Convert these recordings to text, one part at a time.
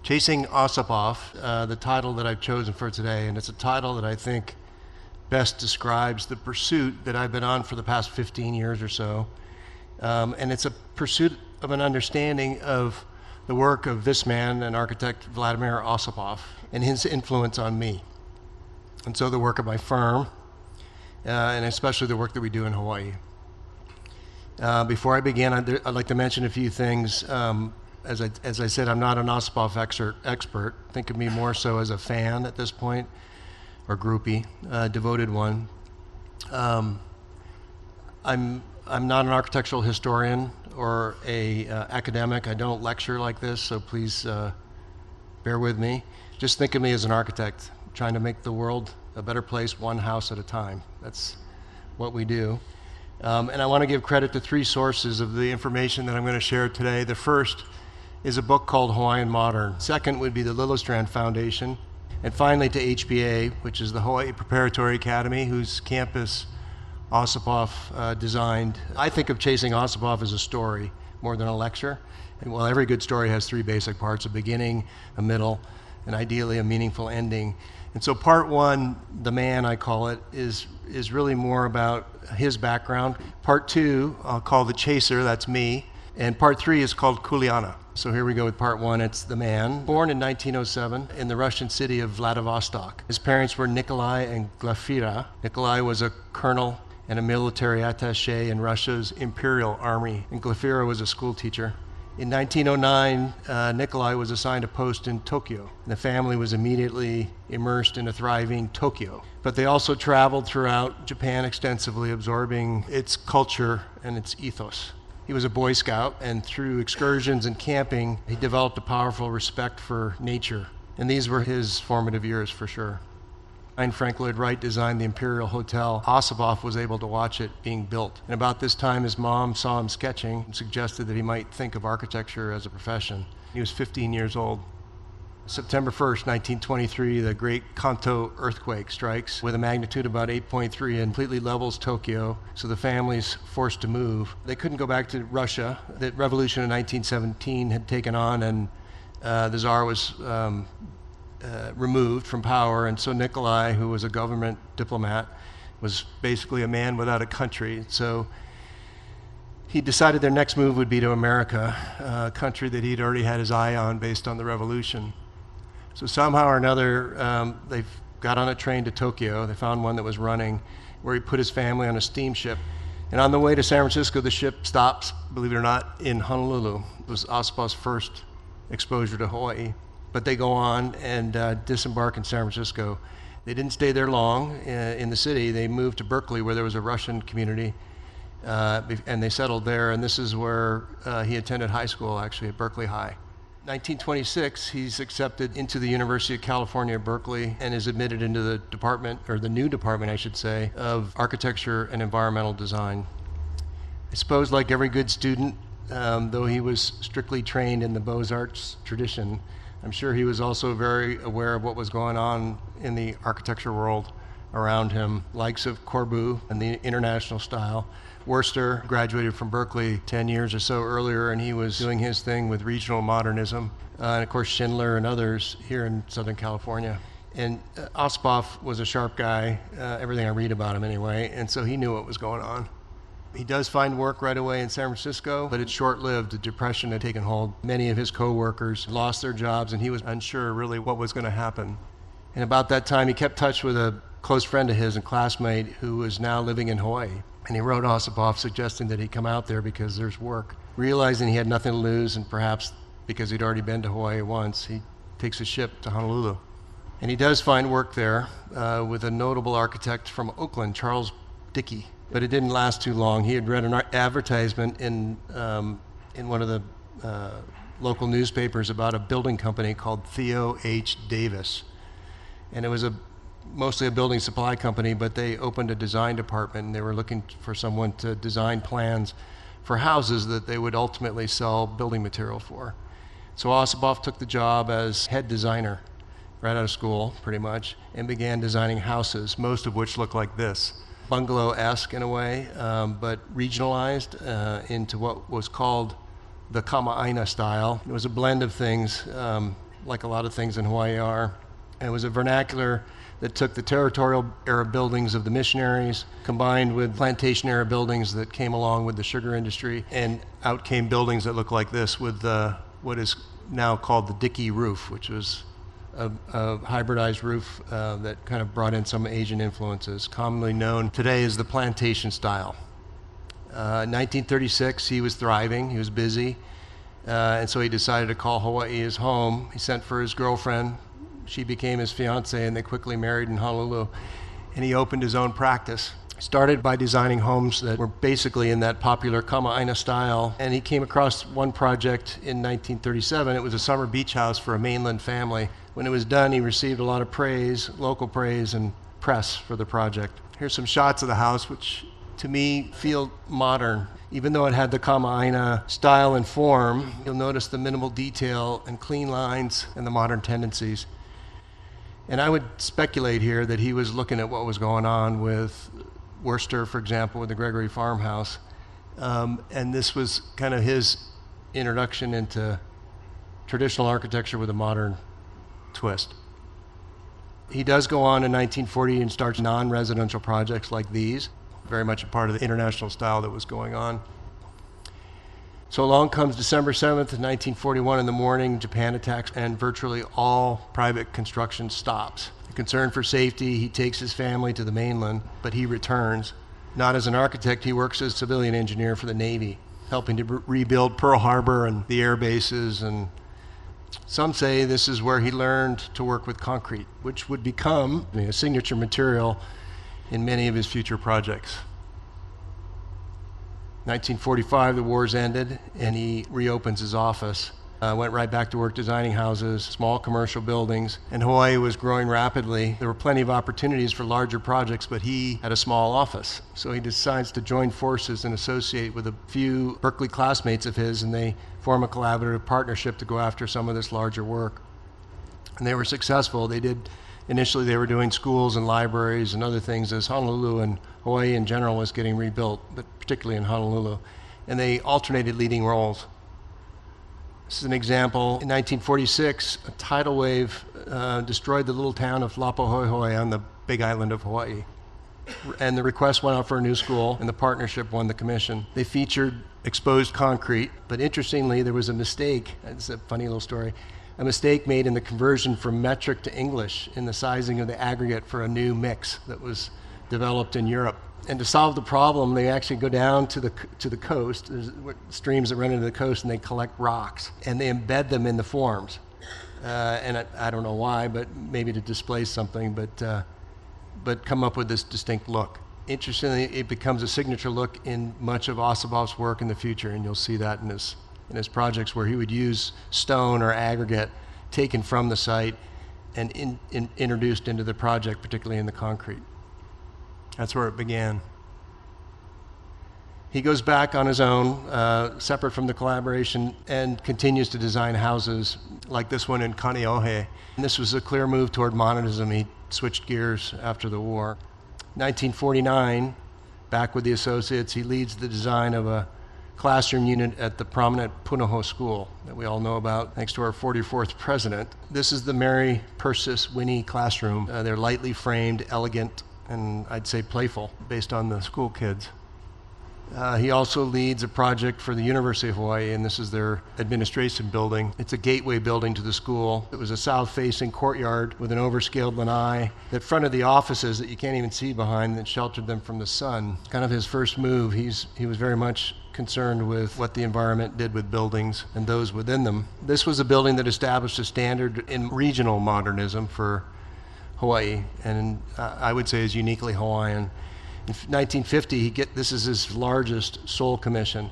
Chasing Ossipoff, the title that I've chosen for today, and it's a title that I think best describes the pursuit that I've been on for the past 15 years or so. And it's a pursuit of an understanding of the work of this man, an architect, Vladimir Ossipoff, and his influence on me. And so the work of my firm, and especially the work that we do in Hawaii. Before I begin, I'd like to mention a few things. As I said, I'm not an Ossipoff expert. Think of me more so as a fan at this point, or groupie, devoted one. I'm not an architectural historian or a academic. I don't lecture like this, so please bear with me. Just think of me as an architect, trying to make the world a better place, one house at a time. That's what we do. And I want to give credit to three sources of the information that I'm going to share today. The first is a book called Hawaiian Modern. Second would be the Lillistrand Foundation. And finally to HPA, which is the Hawaii Preparatory Academy, whose campus Ossipoff designed. I think of Chasing Ossipoff as a story more than a lecture. And while every good story has three basic parts, a beginning, a middle, and ideally a meaningful ending. And so part one, the man I call it, is really more about his background. Part two, I'll call the chaser, that's me. And part three is called Kuleana. So here we go with part one. It's the man, born in 1907 in the Russian city of Vladivostok. His parents were Nikolai and Glafira. Nikolai was a colonel and a military attaché in Russia's Imperial Army, and Glafira was a school teacher. In 1909, Nikolai was assigned a post in Tokyo. The family was immediately immersed in a thriving Tokyo. But they also traveled throughout Japan extensively, absorbing its culture and its ethos. He was a Boy Scout, and through excursions and camping, he developed a powerful respect for nature. And these were his formative years for sure. Frank Lloyd Wright designed the Imperial Hotel. Ossipoff was able to watch it being built. And about this time, his mom saw him sketching and suggested that he might think of architecture as a profession. He was 15 years old. September 1st, 1923, the great Kanto earthquake strikes with a magnitude about 8.3 and completely levels Tokyo, so the family's forced to move. They couldn't go back to Russia. The revolution in 1917 had taken on, and the Tsar was removed from power, and so Nikolai, who was a government diplomat, was basically a man without a country. So he decided their next move would be to America, a country that he'd already had his eye on based on the revolution. So somehow or another, they got on a train to Tokyo. They found one that was running, where he put his family on a steamship. And on the way to San Francisco, the ship stops, believe it or not, in Honolulu. It was Ossipoff's first exposure to Hawaii. But they go on and disembark in San Francisco. They didn't stay there long in the city. They moved to Berkeley, where there was a Russian community, and they settled there. And this is where he attended high school, actually, at Berkeley High. 1926, he's accepted into the University of California, Berkeley, and is admitted into the department, or the new department, I should say, of architecture and environmental design. I suppose like every good student, though he was strictly trained in the Beaux-Arts tradition, I'm sure he was also very aware of what was going on in the architecture world around him, likes of Corbu and the international style. Worcester graduated from Berkeley 10 years or so earlier, and he was doing his thing with regional modernism, and of course Schindler and others here in Southern California. And Ossipoff was a sharp guy, everything I read about him anyway, and so he knew what was going on. He does find work right away in San Francisco, but it's short-lived. The Depression had taken hold. Many of his co-workers lost their jobs, and he was unsure really what was going to happen. And about that time, he kept touch with a close friend of his and classmate who was now living in Hawaii. And he wrote Ossipoff suggesting that he come out there because there's work. Realizing he had nothing to lose, and perhaps because he'd already been to Hawaii once, he takes a ship to Honolulu. And he does find work there with a notable architect from Oakland, Charles Dickey. But it didn't last too long. He had read an advertisement in one of the local newspapers about a building company called Theo H. Davis. And it was mostly a building supply company, but they opened a design department, and they were looking for someone to design plans for houses that they would ultimately sell building material for. So Ossipoff took the job as head designer right out of school, pretty much, and began designing houses, most of which look like this. Bungalow-esque in a way, but regionalized into what was called the Kama'aina style. It was a blend of things, like a lot of things in Hawaii are. And it was a vernacular that took the territorial era buildings of the missionaries, combined with plantation era buildings that came along with the sugar industry, and out came buildings that look like this with what is now called the Dickey roof, which was a hybridized roof that kind of brought in some Asian influences, commonly known today as the plantation style. In 1936, he was thriving, he was busy, and so he decided to call Hawaii his home. He sent for his girlfriend. She became his fiancée, and they quickly married in Honolulu. And he opened his own practice. He started by designing homes that were basically in that popular Kama'aina style. And he came across one project in 1937. It was a summer beach house for a mainland family. When it was done, he received a lot of praise, local praise and press for the project. Here's some shots of the house, which to me feel modern. Even though it had the Kama'aina style and form, you'll notice the minimal detail and clean lines and the modern tendencies. And I would speculate here that he was looking at what was going on with Worcester, for example, with the Gregory Farmhouse. And this was kind of his introduction into traditional architecture with a modern twist. He does go on in 1940 and starts non-residential projects like these, very much a part of the international style that was going on. So along comes December 7th, 1941 in the morning, Japan attacks, and virtually all private construction stops. Concerned for safety, he takes his family to the mainland, but he returns. Not as an architect, he works as a civilian engineer for the Navy, helping to rebuild Pearl Harbor and the air bases. And some say this is where he learned to work with concrete, which would become a signature material in many of his future projects. 1945, the wars ended, and he reopens his office. Went right back to work designing houses, small commercial buildings, and Hawaii was growing rapidly. There were plenty of opportunities for larger projects, but he had a small office. So he decides to join forces and associate with a few Berkeley classmates of his, and they form a collaborative partnership to go after some of this larger work. And they were successful. Initially they were doing schools and libraries and other things as Honolulu and Hawaii in general was getting rebuilt, but particularly in Honolulu. And they alternated leading roles. This is an example. In 1946, a tidal wave destroyed the little town of Lapahoehoe on the big island of Hawaii. And the request went out for a new school, and the partnership won the commission. They featured exposed concrete, but interestingly, there was a mistake. It's a funny little story. A mistake made in the conversion from metric to English in the sizing of the aggregate for a new mix that was developed in Europe. And to solve the problem, they actually go down to the coast. There's streams that run into the coast, and they collect rocks, and they embed them in the forms. And I don't know why, but maybe to displace something, but come up with this distinct look. Interestingly, it becomes a signature look in much of Ossipoff's work in the future, and you'll see that in his projects where he would use stone or aggregate taken from the site and introduced into the project, particularly in the concrete. That's where it began. He goes back on his own, separate from the collaboration, and continues to design houses like this one in Kaneohe. And this was a clear move toward modernism. He switched gears after the war. 1949, back with the associates, he leads the design of a classroom unit at the prominent Punahou School that we all know about, thanks to our 44th president. This is the Mary Persis Winnie classroom. They're lightly framed, elegant, and I'd say playful, based on the school kids. He also leads a project for the University of Hawaii, and this is their administration building. It's a gateway building to the school. It was a south-facing courtyard with an overscaled lanai that fronted the offices that you can't even see behind that sheltered them from the sun. Kind of his first move. He was very much concerned with what the environment did with buildings and those within them. This was a building that established a standard in regional modernism for Hawaii, and I would say is uniquely Hawaiian. In 1950, this is his largest sole commission,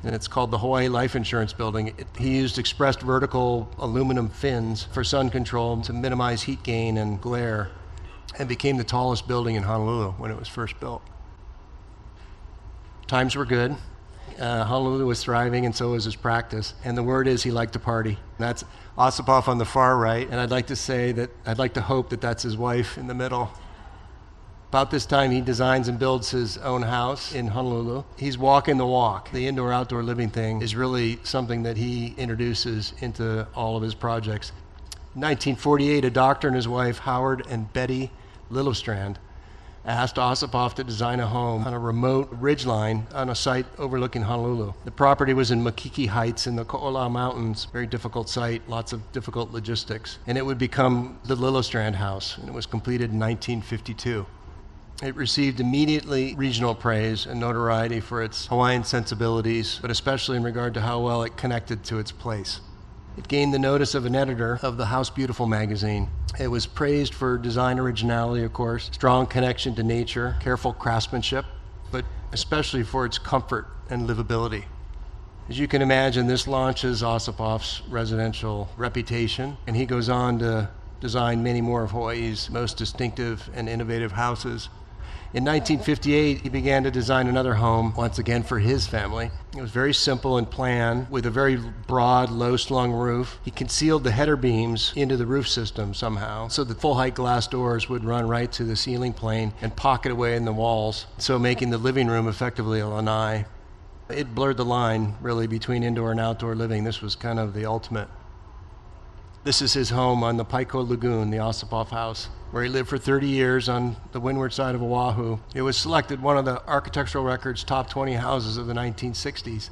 and it's called the Hawaii Life Insurance Building. He used expressed vertical aluminum fins for sun control to minimize heat gain and glare, and became the tallest building in Honolulu when it was first built. Times were good. Honolulu was thriving, and so was his practice. And the word is he liked to party. And that's Ossipoff on the far right, and I'd like to hope that that's his wife in the middle. About this time, he designs and builds his own house in Honolulu. He's walking the walk. The indoor-outdoor living thing is really something that he introduces into all of his projects. In 1948, a doctor and his wife, Howard and Betty Littlestrand, asked Ossipoff to design a home on a remote ridgeline on a site overlooking Honolulu. The property was in Makiki Heights in the Ko'olau Mountains, very difficult site, lots of difficult logistics, and it would become the Littlestrand House, and it was completed in 1952. It received immediately regional praise and notoriety for its Hawaiian sensibilities, but especially in regard to how well it connected to its place. It gained the notice of an editor of the House Beautiful magazine. It was praised for design originality, of course, strong connection to nature, careful craftsmanship, but especially for its comfort and livability. As you can imagine, this launches Ossipoff's residential reputation, and he goes on to design many more of Hawaii's most distinctive and innovative houses. In 1958, he began to design another home, once again for his family. It was very simple in plan, with a very broad, low-slung roof. He concealed the header beams into the roof system somehow, so the full-height glass doors would run right to the ceiling plane and pocket away in the walls, so making the living room effectively a lanai. It blurred the line, really, between indoor and outdoor living. This was kind of the ultimate. This is his home on the Paiko Lagoon, the Ossipoff House, where he lived for 30 years on the windward side of Oahu. It was selected one of the Architectural Record's top 20 houses of the 1960s.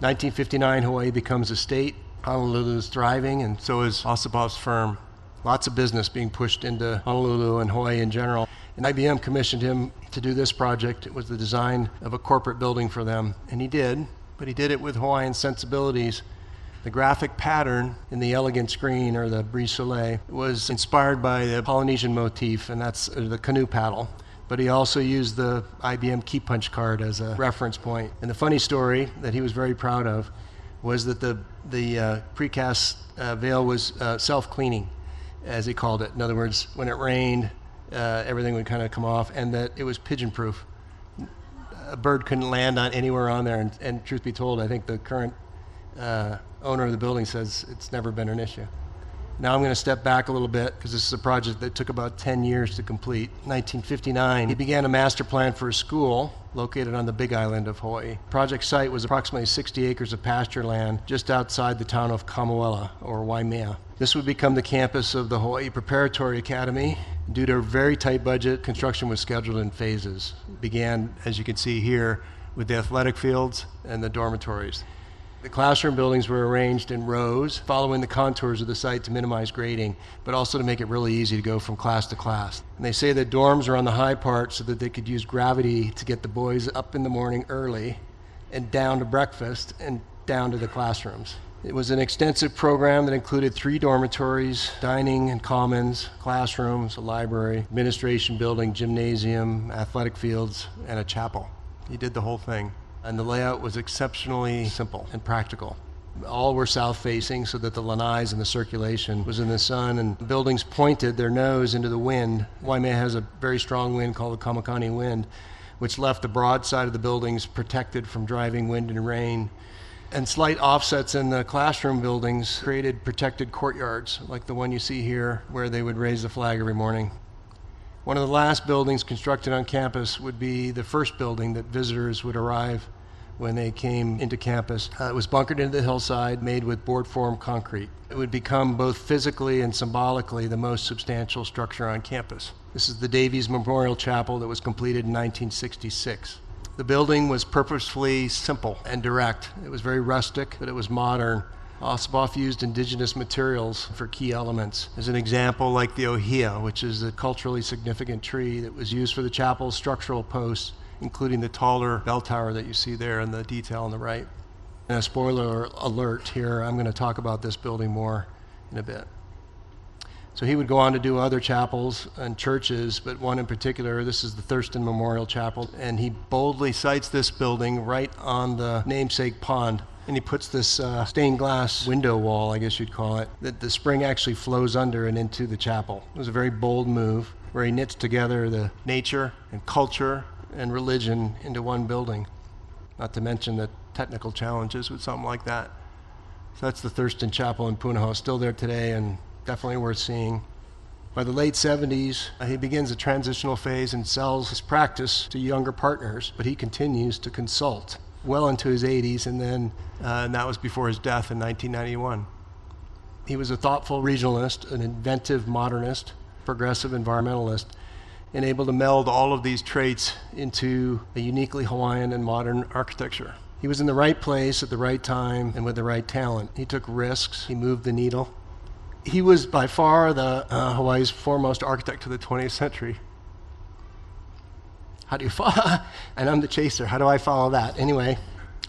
1959, Hawaii becomes a state. Honolulu is thriving, and so is Ossipoff's firm. Lots of business being pushed into Honolulu and Hawaii in general. And IBM commissioned him to do this project. It was the design of a corporate building for them, and he did, but he did it with Hawaiian sensibilities. The graphic pattern in the elegant screen, or the brise soleil, was inspired by the Polynesian motif, and that's the canoe paddle. But he also used the IBM key punch card as a reference point. And the funny story that he was very proud of was that the precast veil was self-cleaning, as he called it. In other words, when it rained, everything would kind of come off, and that it was pigeon-proof. A bird couldn't land on anywhere on there, and truth be told, I think the current owner of the building says it's never been an issue. Now I'm going to step back a little bit because this is a project that took about 10 years to complete. 1959, he began a master plan for a school located on the Big Island of Hawaii. Project site was approximately 60 acres of pasture land just outside the town of Kamoela, or Waimea. This would become the campus of the Hawaii Preparatory Academy. Due to a very tight budget, construction was scheduled in phases. It began, as you can see here, with the athletic fields and the dormitories. The classroom buildings were arranged in rows, following the contours of the site to minimize grading, but also to make it really easy to go from class to class. And they say that dorms are on the high part so that they could use gravity to get the boys up in the morning early and down to breakfast and down to the classrooms. It was an extensive program that included 3 dormitories, dining and commons, classrooms, a library, administration building, gymnasium, athletic fields, and a chapel. He did the whole thing. And the layout was exceptionally simple and practical. All were south-facing so that the lanais and the circulation was in the sun, and the buildings pointed their nose into the wind. Waimea has a very strong wind called the Kamakani wind, which left the broad side of the buildings protected from driving wind and rain. And slight offsets in the classroom buildings created protected courtyards, like the one you see here, where they would raise the flag every morning. One of the last buildings constructed on campus would be the first building that visitors would arrive when they came into campus. It was bunkered into the hillside, made with board-form concrete. It would become both physically and symbolically the most substantial structure on campus. This is the Davies Memorial Chapel that was completed in 1966. The building was purposefully simple and direct. It was very rustic, but it was modern. Ossipoff used indigenous materials for key elements. As an example, like the ohia, which is a culturally significant tree that was used for the chapel's structural posts, including the taller bell tower that you see there and the detail on the right. And a spoiler alert here, I'm going to talk about this building more in a bit. So he would go on to do other chapels and churches, but one in particular, this is the Thurston Memorial Chapel, and he boldly sites this building right on the namesake pond. And he puts this stained glass window wall, I guess you'd call it, that the spring actually flows under and into the chapel. It was a very bold move where he knits together the nature and culture and religion into one building, not to mention the technical challenges with something like that. So that's the Thurston Chapel in Punahou, still there today and definitely worth seeing. By the late 70s, he begins a transitional phase and sells his practice to younger partners, but he continues to consult well into his 80s, and then and that was before his death in 1991. He was a thoughtful regionalist, an inventive modernist, progressive environmentalist, and able to meld all of these traits into a uniquely Hawaiian and modern architecture. He was in the right place at the right time and with the right talent. He took risks, he moved the needle. He was by far the Hawaii's foremost architect of the 20th century. How do you follow? And I'm the chaser. How do I follow that? Anyway,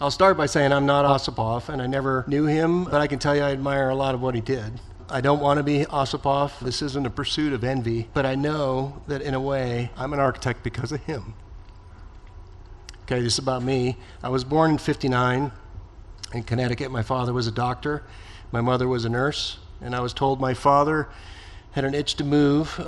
I'll start by saying I'm not Ossipoff, and I never knew him, but I can tell you I admire a lot of what he did. I don't want to be Ossipoff. This isn't a pursuit of envy, but I know that in a way, I'm an architect because of him. Okay, this is about me. I was born in '59 in Connecticut. My father was a doctor. My mother was a nurse, and I was told my father had an itch to move,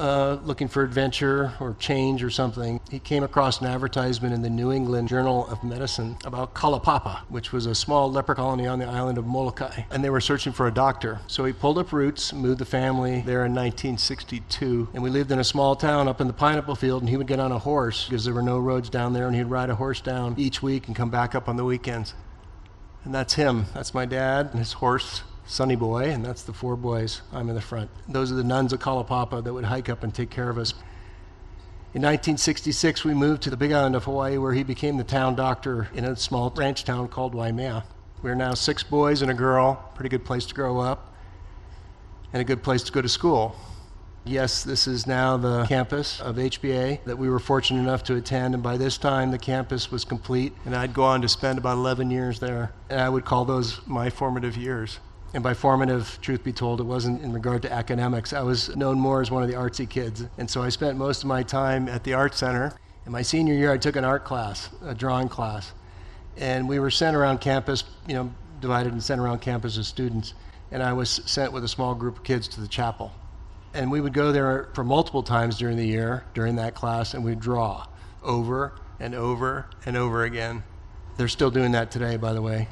looking for adventure or change or something. He came across an advertisement in the New England Journal of Medicine about Kalapapa, which was a small leper colony on the island of Molokai, and they were searching for a doctor. So he pulled up roots, moved the family there in 1962, and we lived in a small town up in the pineapple field, and he would get on a horse because there were no roads down there, and he'd ride a horse down each week and come back up on the weekends. And that's him. That's my dad and his horse, Sonny Boy, and that's the 4 boys. I'm in the front. Those are the nuns of Kalapapa that would hike up and take care of us. In 1966, we moved to the Big Island of Hawaii, where he became the town doctor in a small ranch town called Waimea. We're now 6 boys and a girl, pretty good place to grow up, and a good place to go to school. Yes, this is now the campus of HPA that we were fortunate enough to attend, and by this time the campus was complete, and I'd go on to spend about 11 years there, and I would call those my formative years. And by formative, truth be told, it wasn't in regard to academics. I was known more as one of the artsy kids. And so I spent most of my time at the art center. In my senior year, I took an art class, a drawing class. And we were sent around campus, divided and sent around campus as students. And I was sent with a small group of kids to the chapel. And we would go there for multiple times during the year, during that class, and we'd draw over and over and over again. They're still doing that today, by the way.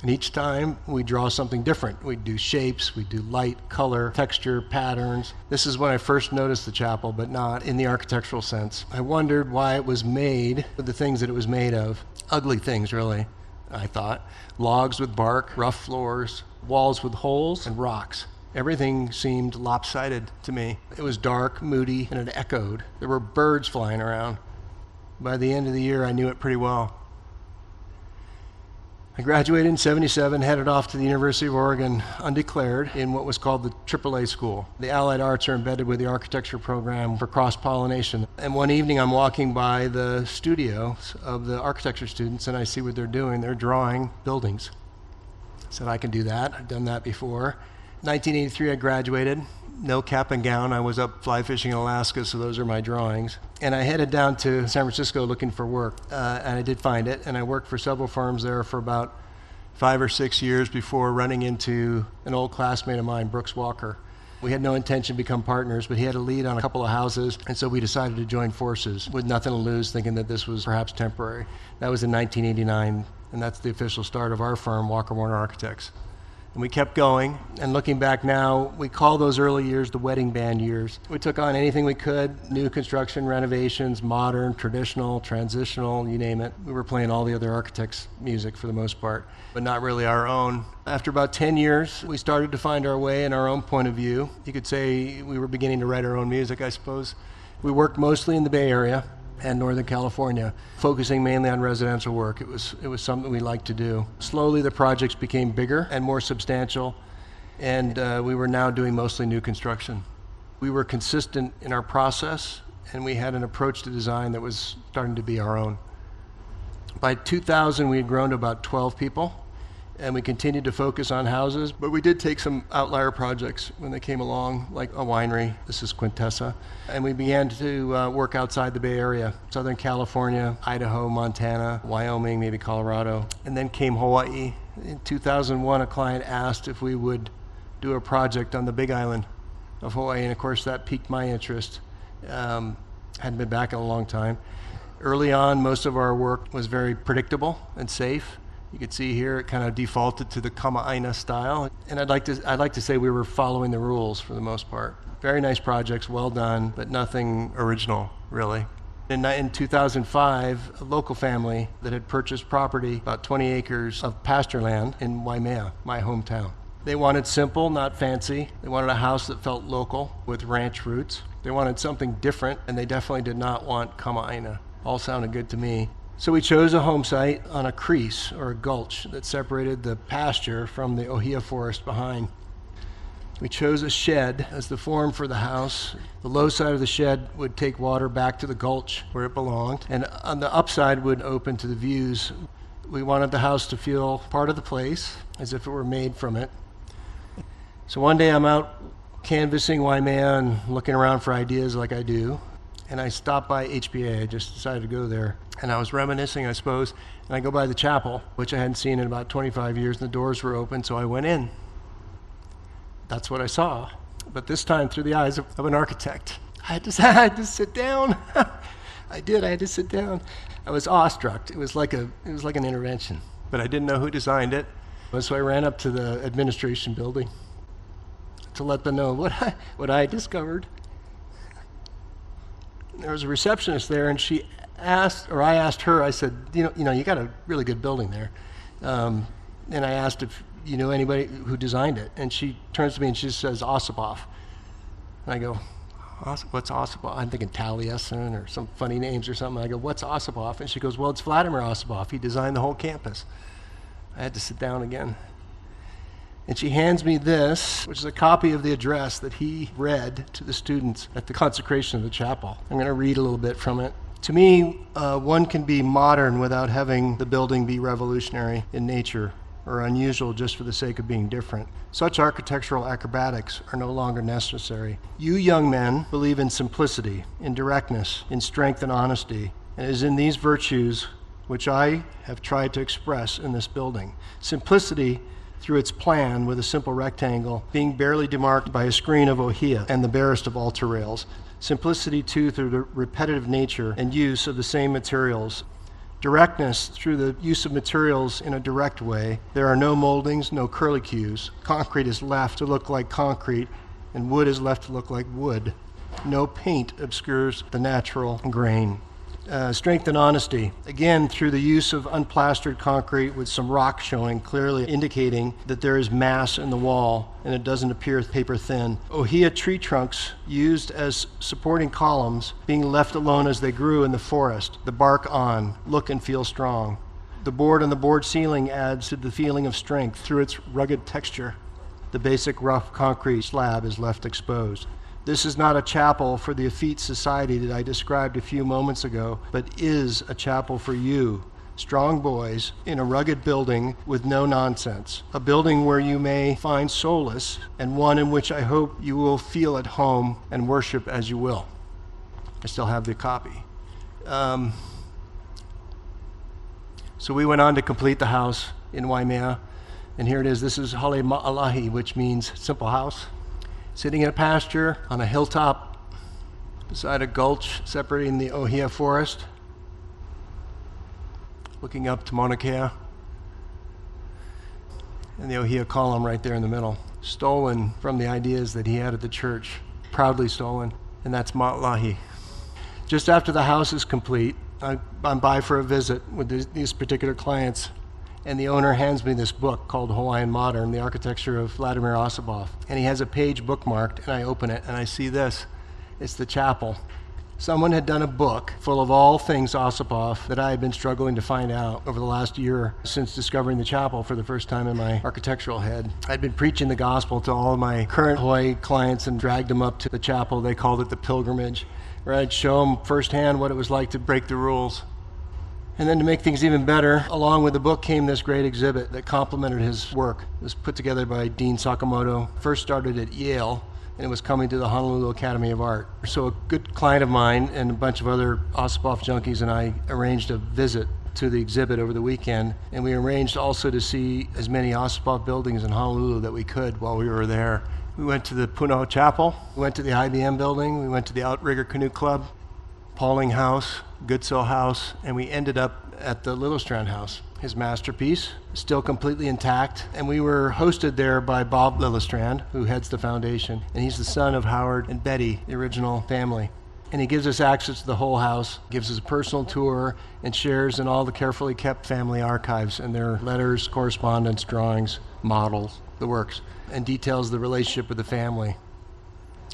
And each time we draw something different. We do shapes, we do light, color, texture, patterns. This is when I first noticed the chapel, but not in the architectural sense. I wondered why it was made with the things that it was made of. Ugly things, really, I thought. Logs with bark, rough floors, walls with holes, and rocks. Everything seemed lopsided to me. It was dark, moody, and it echoed. There were birds flying around. By the end of the year, I knew it pretty well. I graduated in '77, headed off to the University of Oregon undeclared in what was called the AAA school. The Allied Arts are embedded with the architecture program for cross-pollination. And one evening I'm walking by the studio of the architecture students and I see what they're doing. They're drawing buildings. I said, I can do that. I've done that before. 1983 I graduated. No cap and gown. I was up fly fishing in Alaska, so those are my drawings. And I headed down to San Francisco looking for work, and I did find it. And I worked for several firms there for about 5 or 6 years before running into an old classmate of mine, Brooks Walker. We had no intention to become partners, but he had a lead on a couple of houses, and so we decided to join forces with nothing to lose, thinking that this was perhaps temporary. That was in 1989, and that's the official start of our firm, Walker Warner Architects. And we kept going, and looking back now, we call those early years the wedding band years. We took on anything we could, new construction, renovations, modern, traditional, transitional, you name it. We were playing all the other architects' music for the most part, but not really our own. After about 10 years, we started to find our way in our own point of view. You could say we were beginning to write our own music, I suppose. We worked mostly in the Bay Area and Northern California, focusing mainly on residential work. It was something we liked to do. Slowly the projects became bigger and more substantial, and we were now doing mostly new construction. We were consistent in our process, and we had an approach to design that was starting to be our own. By 2000, we had grown to about 12 people, and we continued to focus on houses, but we did take some outlier projects when they came along, like a winery. This is Quintessa. And we began to work outside the Bay Area, Southern California, Idaho, Montana, Wyoming, maybe Colorado. And then came Hawaii. In 2001, a client asked if we would do a project on the Big Island of Hawaii, and of course that piqued my interest. Hadn't been back in a long time. Early on, most of our work was very predictable and safe. You can see here it kind of defaulted to the Kama'aina style. And I'd like to say we were following the rules for the most part. Very nice projects, well done, but nothing original, really. In 2005, a local family that had purchased property, about 20 acres of pasture land in Waimea, my hometown. They wanted simple, not fancy. They wanted a house that felt local with ranch roots. They wanted something different, and they definitely did not want kama'aina. All sounded good to me. So we chose a home site on a crease or a gulch that separated the pasture from the ohia forest behind. We chose a shed as the form for the house. The low side of the shed would take water back to the gulch where it belonged, and on the upside would open to the views. We wanted the house to feel part of the place, as if it were made from it. So one day I'm out canvassing Waimea and looking around for ideas like I do, and I stopped by HPA. I just decided to go there, and I was reminiscing, I suppose, and I go by the chapel, which I hadn't seen in about 25 years, and the doors were open, so I went in. That's what I saw, but this time through the eyes of an architect. I had to sit down. I had to sit down. I was awestruck. It was like an intervention, but I didn't know who designed it. So I ran up to the administration building to let them know what I had discovered. There was a receptionist there, and I asked her, I said, you got a really good building there. And I asked if you know anybody who designed it, and she turns to me and she says, Ossipoff. And I go, what's Ossipoff? I'm thinking Taliesin or some funny names or something. I go, what's Ossipoff? And she goes, well, it's Vladimir Ossipoff. He designed the whole campus. I had to sit down again. And she hands me this, which is a copy of the address that he read to the students at the consecration of the chapel. I'm going to read a little bit from it. To me, one can be modern without having the building be revolutionary in nature or unusual just for the sake of being different. Such architectural acrobatics are no longer necessary. You young men believe in simplicity, in directness, in strength and honesty, and it is in these virtues which I have tried to express in this building. Simplicity through its plan with a simple rectangle being barely demarked by a screen of ohia and the barest of altar rails. Simplicity too through the repetitive nature and use of the same materials. Directness through the use of materials in a direct way. There are no moldings, no curlicues. Concrete is left to look like concrete, and wood is left to look like wood. No paint obscures the natural grain. Strength and honesty, again through the use of unplastered concrete with some rock showing, clearly indicating that there is mass in the wall and it doesn't appear paper thin. Ohia tree trunks used as supporting columns being left alone as they grew in the forest, the bark on, look and feel strong. The board on the board ceiling adds to the feeling of strength through its rugged texture. The basic rough concrete slab is left exposed. This is not a chapel for the effete society that I described a few moments ago, but is a chapel for you, strong boys, in a rugged building with no nonsense. A building where you may find solace, and one in which I hope you will feel at home and worship as you will. I still have the copy. So we went on to complete the house in Waimea, and here it is. This is Hale Ma'alahi, which means simple house. Sitting in a pasture on a hilltop beside a gulch separating the ohia forest, looking up to Mauna Kea, and the ohia column right there in the middle, stolen from the ideas that he had at the church, proudly stolen, and that's Ma'alahi. Just after the house is complete, I'm by for a visit with these particular clients, and the owner hands me this book called Hawaiian Modern, the Architecture of Vladimir Ossipoff. And he has a page bookmarked, and I open it, and I see this. It's the chapel. Someone had done a book full of all things Ossipoff that I had been struggling to find out over the last year since discovering the chapel for the first time in my architectural head. I'd been preaching the gospel to all of my current Hawaii clients and dragged them up to the chapel. They called it the pilgrimage, where I'd show them firsthand what it was like to break the rules. And then to make things even better, along with the book came this great exhibit that complemented his work. It was put together by Dean Sakamoto, first started at Yale, and it was coming to the Honolulu Academy of Art. So a good client of mine and a bunch of other Ossipoff junkies and I arranged a visit to the exhibit over the weekend, and we arranged also to see as many Ossipoff buildings in Honolulu that we could while we were there. We went to the Punahou Chapel, we went to the IBM building, we went to the Outrigger Canoe Club, Pauling House, Goodsell House, and we ended up at the Littlestrand House, his masterpiece, still completely intact. And we were hosted there by Bob Littlestrand, who heads the foundation, and he's the son of Howard and Betty, the original family. And he gives us access to the whole house, gives us a personal tour, and shares in all the carefully kept family archives and their letters, correspondence, drawings, models, the works, and details the relationship with the family.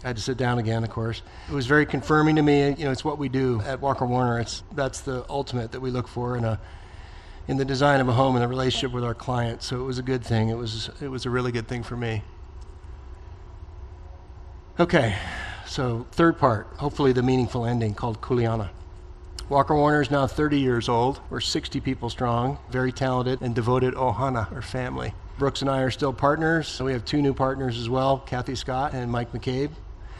I had to sit down again, of course. It was very confirming to me. You know, it's what we do at Walker Warner. That's the ultimate that we look for in the design of a home and the relationship with our client. So it was a good thing. It was a really good thing for me. Okay, so third part, hopefully the meaningful ending, called Kuleana. Walker Warner is now 30 years old. We're 60 people strong, very talented and devoted ohana, our family. Brooks and I are still partners. We have 2 new partners as well, Kathy Scott and Mike McCabe.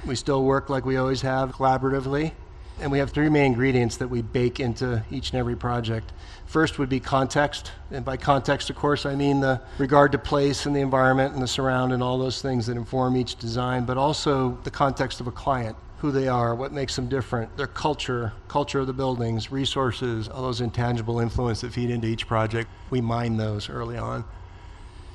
We still work like we always have, collaboratively. And we have 3 main ingredients that we bake into each and every project. First would be context. And by context, of course, I mean the regard to place and the environment and the surround and all those things that inform each design, but also the context of a client, who they are, what makes them different, their culture of the buildings, resources, all those intangible influences that feed into each project. We mine those early on.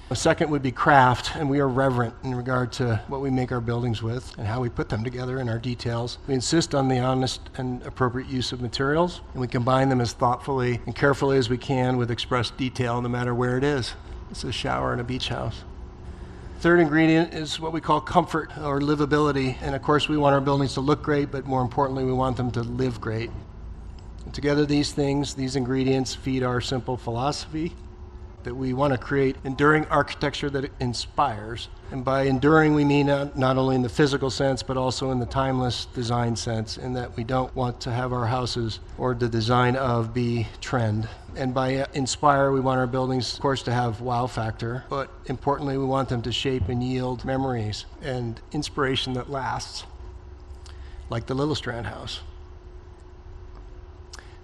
A second would be craft, and we are reverent in regard to what we make our buildings with and how we put them together in our details. We insist on the honest and appropriate use of materials, and we combine them as thoughtfully and carefully as we can with expressed detail, no matter where it is. It's a shower in a beach house. Third ingredient is what we call comfort or livability, and of course we want our buildings to look great, but more importantly we want them to live great. And together these ingredients feed our simple philosophy that we want to create enduring architecture that inspires. And by enduring, we mean not only in the physical sense, but also in the timeless design sense, in that we don't want to have our houses or the design of be trend. And by inspire, we want our buildings, of course, to have wow factor, but importantly, we want them to shape and yield memories and inspiration that lasts, like the Little Strand House.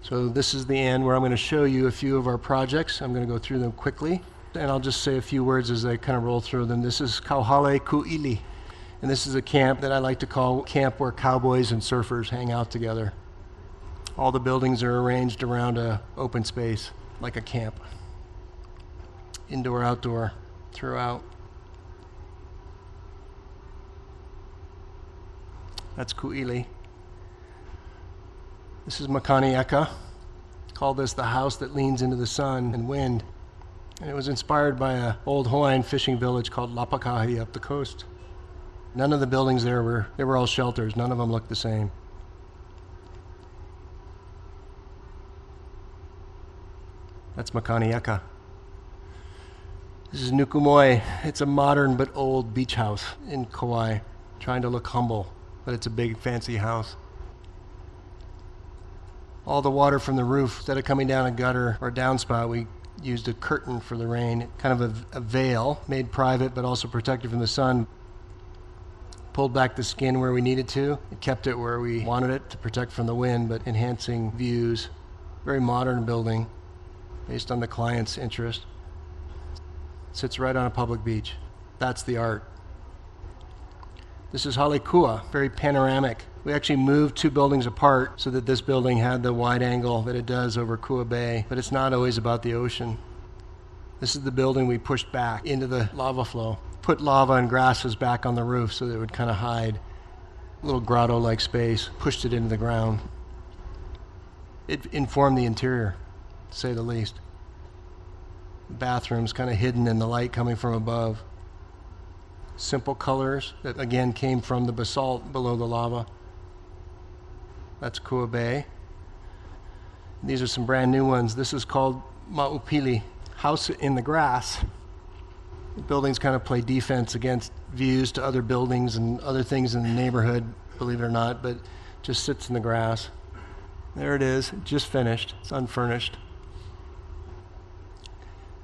So this is the end where I'm going to show you a few of our projects. I'm going to go through them quickly, and I'll just say a few words as I kind of roll through them. This is Kauhale Ku'ili, and this is a camp that I like to call camp where cowboys and surfers hang out together. All the buildings are arranged around an open space, like a camp. Indoor, outdoor, throughout. That's Ku'ili. This is Makanieka. Call this the house that leans into the sun and wind. And it was inspired by an old Hawaiian fishing village called Lapakahi up the coast. None of the buildings there were all shelters. None of them looked the same. That's Makanieka. This is Nukumoi. It's a modern but old beach house in Kauai, trying to look humble, but it's a big fancy house. All the water from the roof, instead of coming down a gutter or a downspout, we used a curtain for the rain, kind of a veil made private but also protected from the sun. Pulled back the skin where we needed to. It kept it where we wanted it to protect from the wind, but enhancing views. Very modern building based on the client's interest. Sits right on a public beach. That's the art. This is Halekua, very panoramic. We actually moved 2 buildings apart so that this building had the wide angle that it does over Kua Bay, but it's not always about the ocean. This is the building we pushed back into the lava flow. Put lava and grasses back on the roof so that it would kind of hide. A little grotto-like space, pushed it into the ground. It informed the interior, to say the least. The bathroom's kind of hidden in the light coming from above. Simple colors that again came from the basalt below the lava. That's Kua Bay. These are some brand new ones. This is called Ma'upili, house in the grass. The buildings kind of play defense against views to other buildings and other things in the neighborhood, believe it or not, but just sits in the grass. There it is, just finished. It's unfurnished.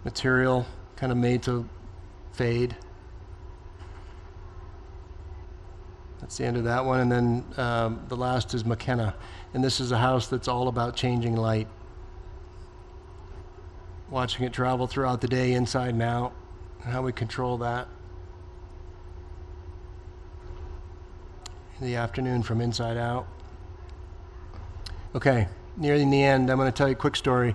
Material kind of made to fade. That's the end of that one, and then the last is McKenna, and this is a house that's all about changing light. Watching it travel throughout the day, inside and out, and how we control that. In the afternoon from inside out. Okay, nearing the end, I'm going to tell you a quick story.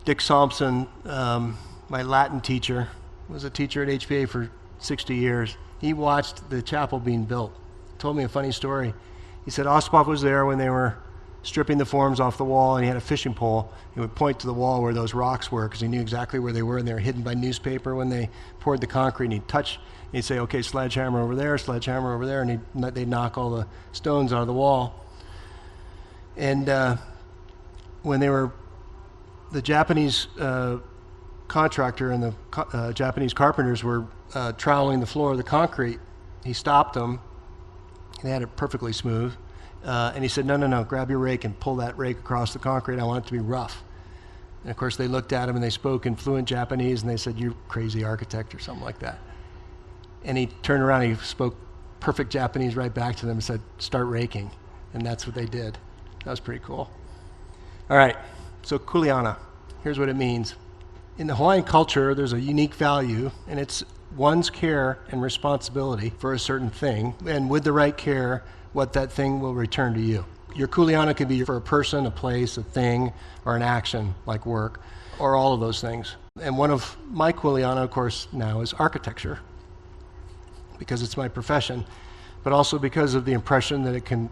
Dick Sampson, my Latin teacher, was a teacher at HPA for 60 years. He watched the chapel being built. Told me a funny story. He said Ossipoff was there when they were stripping the forms off the wall, and he had a fishing pole. He would point to the wall where those rocks were because he knew exactly where they were, and they were hidden by newspaper when they poured the concrete. And he'd touch, and he'd say, okay, sledgehammer over there, and they'd knock all the stones out of the wall. And when the Japanese contractor and the Japanese carpenters were troweling the floor of the concrete, he stopped them. They had it perfectly smooth. And he said, no, grab your rake and pull that rake across the concrete. I want it to be rough. And of course, they looked at him and they spoke in fluent Japanese, and they said, you're crazy architect or something like that. And he turned around and he spoke perfect Japanese right back to them and said, start raking. And that's what they did. That was pretty cool. All right, so kuleana. Here's what it means. In the Hawaiian culture, there's a unique value, and it's one's care and responsibility for a certain thing, and with the right care, what that thing will return to you. Your kuleana can be for a person, a place, a thing, or an action like work, or all of those things. And one of my kuleana, of course, now is architecture, because it's my profession, but also because of the impression that it can,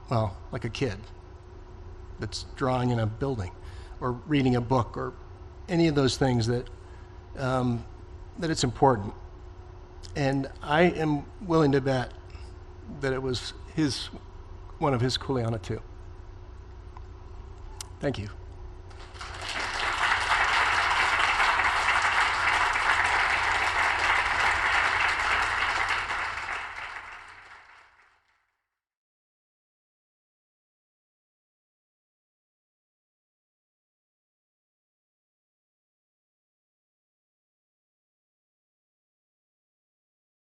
well, like a kid that's drawing in a building, or reading a book, or any of those things that it's important. And I am willing to bet that it was one of his kuleana too. Thank you.